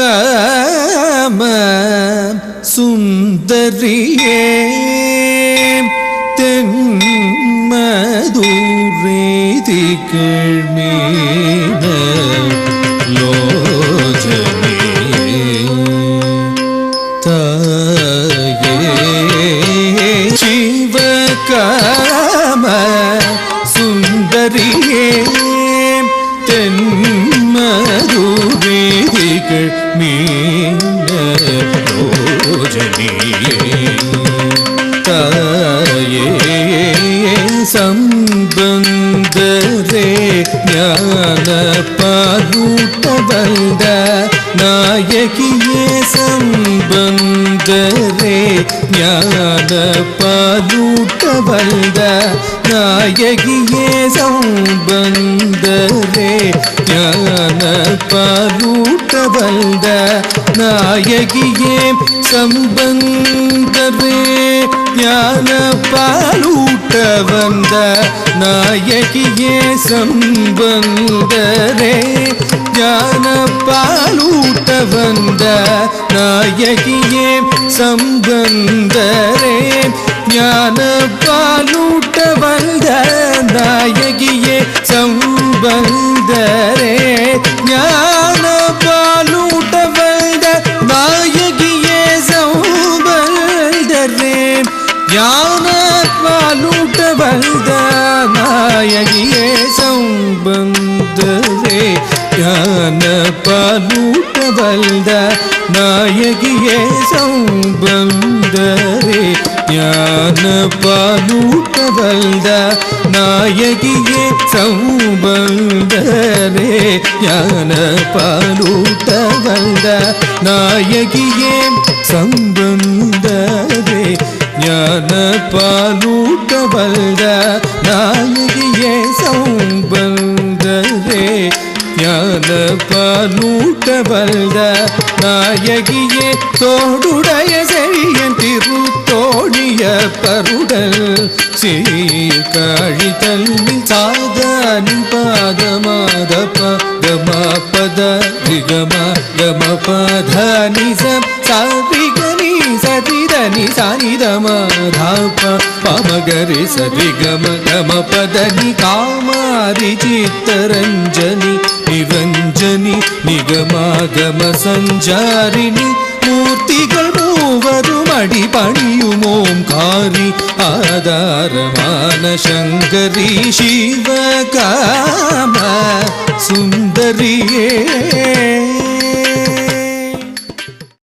ಶಿವಕಾಮ ಸುಂದರಿಯೇ ತೆನ್ಮಧುರೇತಿ ಕಣ್ಮೀನ ಲೋಚನೆ ತಾಯೇ ಶಿವಕಾಮ ಸುಂದರಿಯೇ തെന്മധുരേതി കണ്മീന ലോചനിയേ തായേ സംബന്ധരേ ജ്ഞാന പാലൂട്ടവൽദ നായകിയേ സംബന്ധരേ ജ്ഞാന പാലൂട്ടവಲ್ದ ನಾಯಕಿಯೇ ಸಂಬಂಧರೇ ಜ್ಞಾನ ಪಾಲೂಟವಲ್ದ ನಾಯಕಿಯೇ ಸಂಬಂಧರೇ ಜ್ಞಾನ ಪಾಲೂಟವಲ್ದ ನಾಯಕಿಯೇ ಸಂಬಂಧರೇ ಜ್ಞಾನ ಪಾಲೂಟವಲ್ದ ನಾಯಕಿಯೇ ಸಂಬಂಧರೇ ಜ್ಞಾನ ಪಾಲೂಟವಲ್ದ ನಾಯಕಿಯೇ ಸಂಬಂಧರೇ ಜ್ಞಾನ ಪಾಲೂಟವಲ್ದ ನಾಯಕಿಯೇ ಸಂಬಂಧರೇ ಜ್ಞಾನ ಪಾಲೂಟವಲ್ದ ನಾಯಕಿಯೇ ಸಂಬಂಧರೇ ಜ್ಞಾನ ಪಾಲೂಟವಲ್ದ ನಾಯಕಿಯೇ ಸಂಬಂಧರೇ ಜ್ಞಾನ ಪಾಲೂಟವಲ್ದ ನಾಯಕಿಯೇ ಸಂಬಂಧರೇ ಜ್ಞಾನ ಪಾಲೂಟವಲ್ದ ನಾಯಕಿಯೇ ಸಂಬಂಧರೇ ಜ್ಞಾನ ಪಾಲೂಟವಲ್ದ ನಾಯಕಿಯೇ ಸಂಬಂಧರೇ ಜ್ಞಾನ ಪಾಲೂಟವಲ್ದ ನಾಯಕಿಯೇ தோடுடைய செழியன் திருத்தோழிய பருடல் சீர்காழிதல்லில் சாதானி பாதமாத பத ரிகம கம பத நிச சரிகனி சரிதனி சானிதமதாப பமகரி சரிகம கம பதனி காமாரி சித்தரஞ்சனி நிரஞ்சனி நிகமாகம ಸಂಜಾರಿಣಿ ಮೂರ್ತಿಗಳು ಮೂವರು ಮಡಿ ಪಣಿಯುಮೋಂಕಾರಿ ಆಧಾರಮಾನ ಶಂಕರಿ ಶಿವಕಾಮ ಸುಂದರಿಯೇ